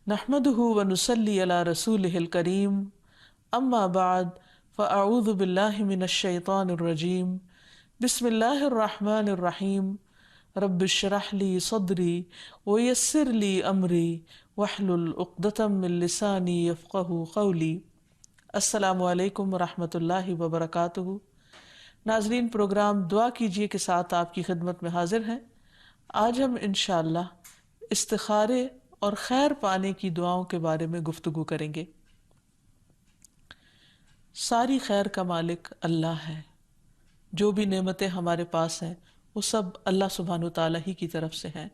نحمده ونصلي على رسوله الكريم اما بعد فاعوذ بالله من الشيطان الرجيم بسم الله الرحمن الرحيم رب اشرح لي صدري ويسر لي امري واحلل عقدة من لساني يفقهوا قولي۔ السلام علیکم ورحمۃ اللہ وبرکاتہ۔ ناظرین، پروگرام دعا کیجیے کے ساتھ آپ کی خدمت میں حاضر ہیں۔ آج ہم انشاءاللہ استخارے اور خیر پانے کی دعاؤں کے بارے میں گفتگو کریں گے۔ ساری خیر کا مالک اللہ ہے۔ جو بھی نعمتیں ہمارے پاس ہیں وہ سب اللہ سبحانہ وتعالی ہی کی طرف سے ہیں۔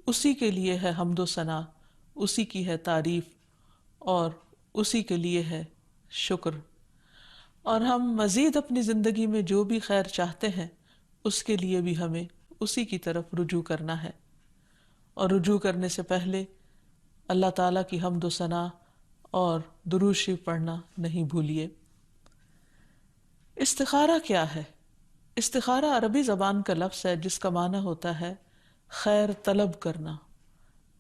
اسی کے لیے ہے حمد و ثنا، اسی کی ہے تعریف اور اسی کے لیے ہے شکر۔ اور ہم مزید اپنی زندگی میں جو بھی خیر چاہتے ہیں اس کے لیے بھی ہمیں اسی کی طرف رجوع کرنا ہے، اور رجوع کرنے سے پہلے اللہ تعالیٰ کی حمد و ثنا اور درود شریف پڑھنا نہیں بھولیے۔ استخارہ کیا ہے؟ استخارہ عربی زبان کا لفظ ہے جس کا معنی ہوتا ہے خیر طلب کرنا،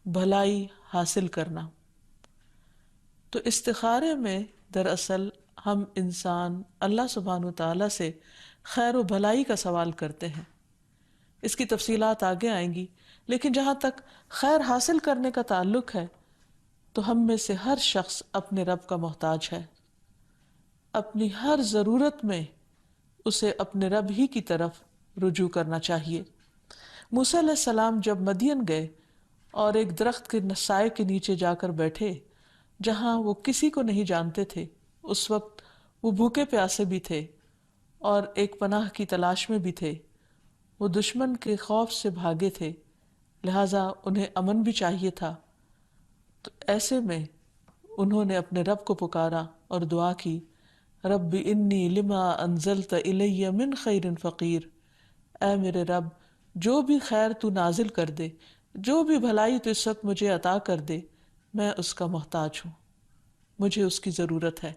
بھلائی حاصل کرنا۔ تو استخارے میں دراصل ہم انسان اللہ سبحانہ وتعالیٰ سے خیر و بھلائی کا سوال کرتے ہیں۔ اس کی تفصیلات آگے آئیں گی، لیکن جہاں تک خیر حاصل کرنے کا تعلق ہے تو ہم میں سے ہر شخص اپنے رب کا محتاج ہے۔ اپنی ہر ضرورت میں اسے اپنے رب ہی کی طرف رجوع کرنا چاہیے۔ موسیٰ علیہ السلام جب مدین گئے اور ایک درخت کے سائے کے نیچے جا کر بیٹھے جہاں وہ کسی کو نہیں جانتے تھے، اس وقت وہ بھوکے پیاسے بھی تھے اور ایک پناہ کی تلاش میں بھی تھے۔ وہ دشمن کے خوف سے بھاگے تھے، لہٰذا انہیں امن بھی چاہیے تھا۔ تو ایسے میں انہوں نے اپنے رب کو پکارا اور دعا کی، رب انی لما انزلت الی من خیر فقیر۔ اے میرے رب، جو بھی خیر تو نازل کر دے، جو بھی بھلائی تو اس وقت مجھے عطا کر دے، میں اس کا محتاج ہوں، مجھے اس کی ضرورت ہے۔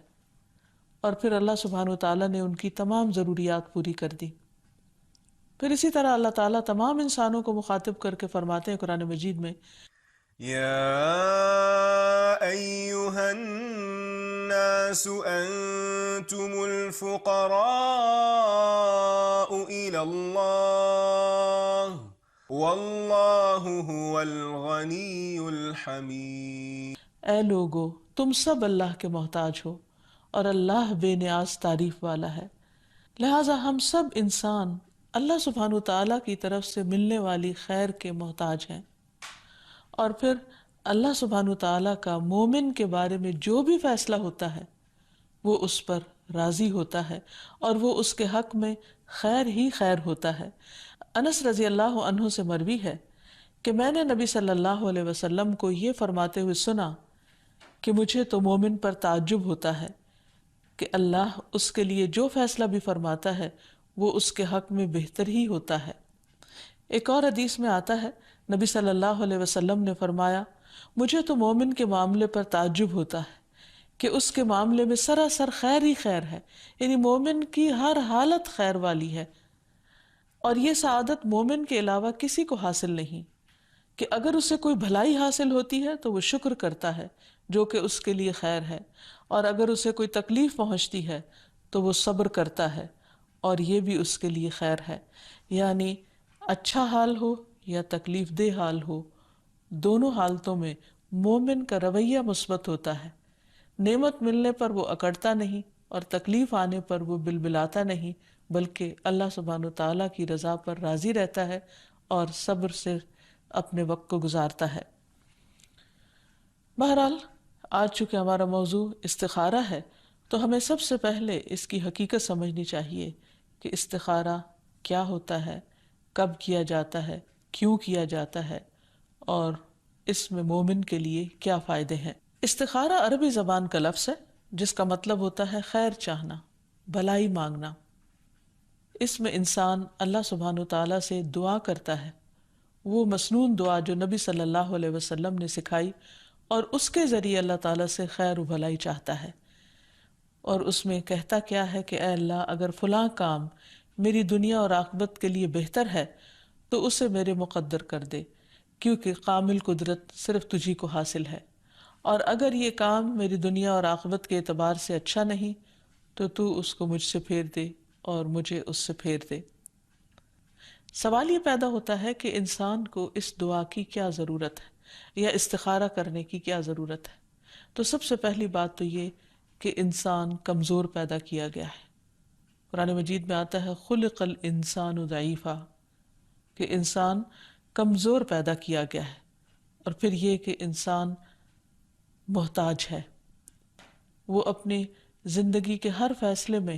اور پھر اللہ سبحانہ وتعالیٰ نے ان کی تمام ضروریات پوری کر دی۔ پھر اسی طرح اللہ تعالیٰ تمام انسانوں کو مخاطب کر کے فرماتے ہیں قرآن مجید میں، يا أيها الناس أنتم الفقراء إلى الله والله هو الغني الحميد۔ اے لوگو، تم سب اللہ کے محتاج ہو اور اللہ بے نیاز تعریف والا ہے۔ لہٰذا ہم سب انسان اللہ سبحانہ وتعالیٰ کی طرف سے ملنے والی خیر کے محتاج ہیں۔ اور پھر اللہ سبحانہ وتعالیٰ کا مومن کے بارے میں جو بھی فیصلہ ہوتا ہے وہ اس پر راضی ہوتا ہے اور وہ اس کے حق میں خیر ہی خیر ہوتا ہے۔ انس رضی اللہ عنہ سے مروی ہے کہ میں نے نبی صلی اللہ علیہ وسلم کو یہ فرماتے ہوئے سنا کہ مجھے تو مومن پر تعجب ہوتا ہے کہ اللہ اس کے لیے جو فیصلہ بھی فرماتا ہے وہ اس کے حق میں بہتر ہی ہوتا ہے۔ ایک اور حدیث میں آتا ہے، نبی صلی اللہ علیہ وسلم نے فرمایا، مجھے تو مومن کے معاملے پر تعجب ہوتا ہے کہ اس کے معاملے میں سراسر خیر ہی خیر ہے، یعنی مومن کی ہر حالت خیر والی ہے، اور یہ سعادت مومن کے علاوہ کسی کو حاصل نہیں کہ اگر اسے کوئی بھلائی حاصل ہوتی ہے تو وہ شکر کرتا ہے جو کہ اس کے لیے خیر ہے، اور اگر اسے کوئی تکلیف پہنچتی ہے تو وہ صبر کرتا ہے اور یہ بھی اس کے لیے خیر ہے۔ یعنی اچھا حال ہو یا تکلیف دہ حال ہو، دونوں حالتوں میں مومن کا رویہ مثبت ہوتا ہے۔ نعمت ملنے پر وہ اکڑتا نہیں اور تکلیف آنے پر وہ بلبلاتا نہیں، بلکہ اللہ سبحانہ وتعالیٰ کی رضا پر راضی رہتا ہے اور صبر سے اپنے وقت کو گزارتا ہے۔ بہرحال آج چونکہ ہمارا موضوع استخارہ ہے تو ہمیں سب سے پہلے اس کی حقیقت سمجھنی چاہیے کہ استخارہ کیا ہوتا ہے، کب کیا جاتا ہے، کیوں کیا جاتا ہے، اور اس میں مومن کے لیے کیا فائدے ہیں۔ استخارہ عربی زبان کا لفظ ہے جس کا مطلب ہوتا ہے خیر چاہنا، بھلائی مانگنا۔ اس میں انسان اللہ سبحانہ وتعالیٰ سے دعا کرتا ہے، وہ مسنون دعا جو نبی صلی اللہ علیہ وسلم نے سکھائی، اور اس کے ذریعے اللہ تعالیٰ سے خیر و بھلائی چاہتا ہے، اور اس میں کہتا کیا ہے کہ اے اللہ، اگر فلاں کام میری دنیا اور آخرت کے لیے بہتر ہے تو اسے میرے مقدر کر دے، کیونکہ کامل قدرت صرف تجھی کو حاصل ہے، اور اگر یہ کام میری دنیا اور آخرت کے اعتبار سے اچھا نہیں تو اس کو مجھ سے پھیر دے اور مجھے اس سے پھیر دے۔ سوال یہ پیدا ہوتا ہے کہ انسان کو اس دعا کی کیا ضرورت ہے یا استخارہ کرنے کی کیا ضرورت ہے؟ تو سب سے پہلی بات تو یہ کہ انسان کمزور پیدا کیا گیا ہے۔ قرآن مجید میں آتا ہے خلق الانسان ضعیفا، کہ انسان کمزور پیدا کیا گیا ہے، اور پھر یہ کہ انسان محتاج ہے، وہ اپنی زندگی کے ہر فیصلے میں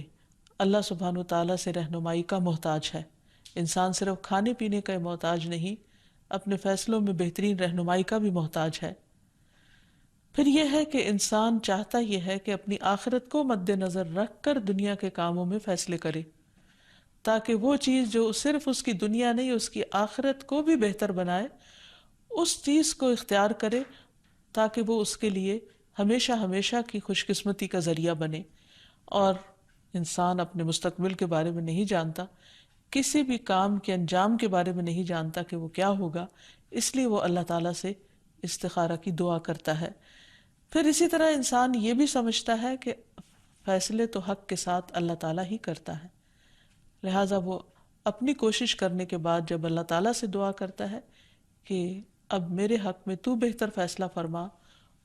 اللہ سبحانہ و تعالیٰ سے رہنمائی کا محتاج ہے۔ انسان صرف کھانے پینے کا محتاج نہیں، اپنے فیصلوں میں بہترین رہنمائی کا بھی محتاج ہے۔ پھر یہ ہے کہ انسان چاہتا یہ ہے کہ اپنی آخرت کو مد نظر رکھ کر دنیا کے کاموں میں فیصلے کرے، تاکہ وہ چیز جو صرف اس کی دنیا نہیں اس کی آخرت کو بھی بہتر بنائے، اس چیز کو اختیار کرے تاکہ وہ اس کے لیے ہمیشہ ہمیشہ کی خوش قسمتی کا ذریعہ بنے۔ اور انسان اپنے مستقبل کے بارے میں نہیں جانتا، کسی بھی کام کے انجام کے بارے میں نہیں جانتا کہ وہ کیا ہوگا، اس لیے وہ اللہ تعالیٰ سے استخارہ کی دعا کرتا ہے۔ پھر اسی طرح انسان یہ بھی سمجھتا ہے کہ فیصلے تو حق کے ساتھ اللہ تعالیٰ ہی کرتا ہے، لہٰذا وہ اپنی کوشش کرنے کے بعد جب اللہ تعالیٰ سے دعا کرتا ہے کہ اب میرے حق میں تو بہتر فیصلہ فرما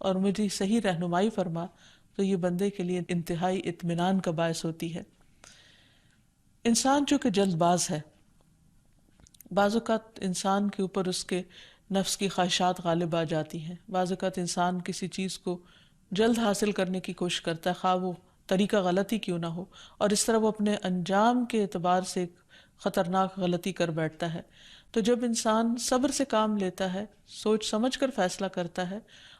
اور مجھے صحیح رہنمائی فرما، تو یہ بندے کے لیے انتہائی اطمینان کا باعث ہوتی ہے۔ انسان چونکہ جلد باز ہے، بعض اوقات انسان کے اوپر اس کے نفس کی خواہشات غالب آ جاتی ہیں، بعض اوقات انسان کسی چیز کو جلد حاصل کرنے کی کوشش کرتا ہے، خواہ وہ طریقہ غلطی کیوں نہ ہو، اور اس طرح وہ اپنے انجام کے اعتبار سے ایک خطرناک غلطی کر بیٹھتا ہے۔ تو جب انسان صبر سے کام لیتا ہے، سوچ سمجھ کر فیصلہ کرتا ہے،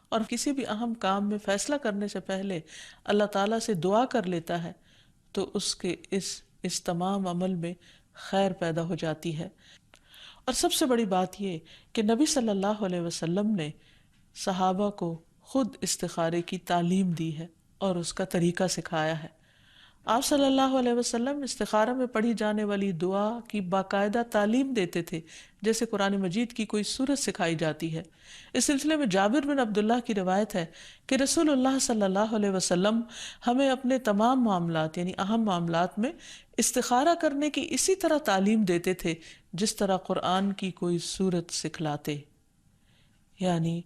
اور کسی بھی اہم کام میں فیصلہ کرنے سے پہلے اللہ تعالیٰ سے دعا کر لیتا ہے، تو اس کے اس تمام عمل میں خیر پیدا ہو جاتی ہے۔ اور سب سے بڑی بات یہ کہ نبی صلی اللہ علیہ وسلم نے صحابہ کو خود استخارے کی تعلیم دی ہے اور اس کا طریقہ سکھایا ہے۔ آپ صلی اللہ علیہ وسلم استخارہ میں پڑھی جانے والی دعا کی باقاعدہ تعلیم دیتے تھے، جیسے قرآن مجید کی کوئی سورت سکھائی جاتی ہے۔ اس سلسلے میں جابر بن عبداللہ کی روایت ہے کہ رسول اللہ صلی اللہ علیہ وسلم ہمیں اپنے تمام معاملات یعنی اہم معاملات میں استخارہ کرنے کی اسی طرح تعلیم دیتے تھے جس طرح قرآن کی کوئی سورت سکھلاتے۔ یعنی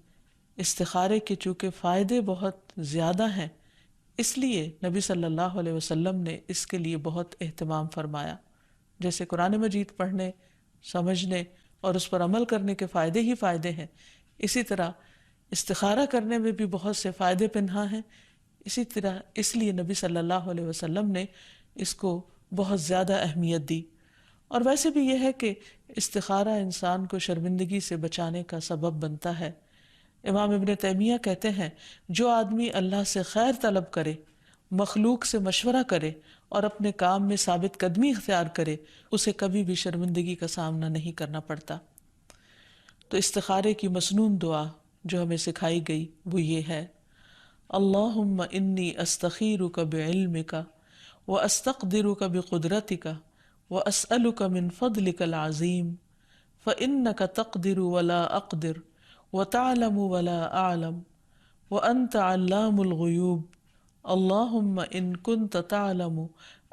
استخارے کے چونکہ فائدے بہت زیادہ ہیں، اس لیے نبی صلی اللہ علیہ وسلم نے اس کے لیے بہت اہتمام فرمایا۔ جیسے قرآن مجید پڑھنے، سمجھنے اور اس پر عمل کرنے کے فائدے ہی فائدے ہیں، اسی طرح استخارہ کرنے میں بھی بہت سے فائدے پنہاں ہیں۔ اسی طرح اس لیے نبی صلی اللہ علیہ وسلم نے اس کو بہت زیادہ اہمیت دی۔ اور ویسے بھی یہ ہے کہ استخارہ انسان کو شرمندگی سے بچانے کا سبب بنتا ہے۔ امام ابن تیمیہ کہتے ہیں جو آدمی اللہ سے خیر طلب کرے، مخلوق سے مشورہ کرے اور اپنے کام میں ثابت قدمی اختیار کرے، اسے کبھی بھی شرمندگی کا سامنا نہیں کرنا پڑتا۔ تو استخارے کی مسنون دعا جو ہمیں سکھائی گئی وہ یہ ہے: اللہم انی استخیرک بعلمک واستقدرک بقدرتک واسألک من فضلک العظیم فإنک تقدر ولا اقدر وتعلم ولا اعلم وانت علام الغیوب اللہم ان کنت تعلم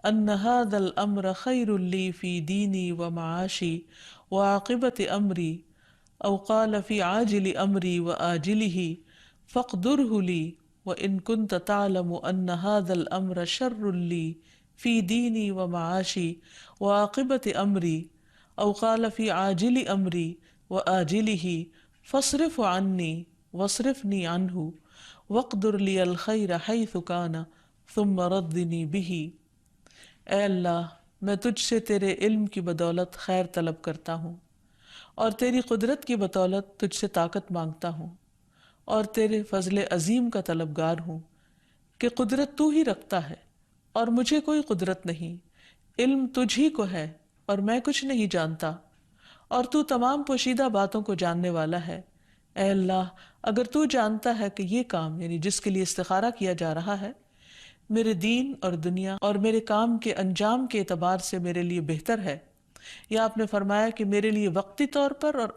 ان هذا الامر خیر لی فی دینی ومعاشی وعاقبت امری او قال فی عاجل امری وآجلہ فاقدرہ لی وان کنت تعلم ان هذا الامر شر لی فی دینی ومعاشی وعاقبت امری او قال فی عاجل امری وآجلہ فاصرف عنی واصرفنی عنہ واقدر لی الخیر حیث کان ثم ردنی بہ۔ اے اللہ، میں تجھ سے تیرے علم کی بدولت خیر طلب کرتا ہوں، اور تیری قدرت کی بدولت تجھ سے طاقت مانگتا ہوں، اور تیرے فضل عظیم کا طلبگار ہوں کہ قدرت تو ہی رکھتا ہے اور مجھے کوئی قدرت نہیں، علم تجھ ہی کو ہے اور میں کچھ نہیں جانتا، اور تو تمام پوشیدہ باتوں کو جاننے والا ہے۔ اے اللہ، اگر تو جانتا ہے کہ یہ کام یعنی جس کے لیے استخارہ کیا جا رہا ہے میرے دین اور دنیا اور میرے کام کے انجام کے اعتبار سے میرے لیے بہتر ہے، یا آپ نے فرمایا کہ میرے لیے وقتی طور پر اور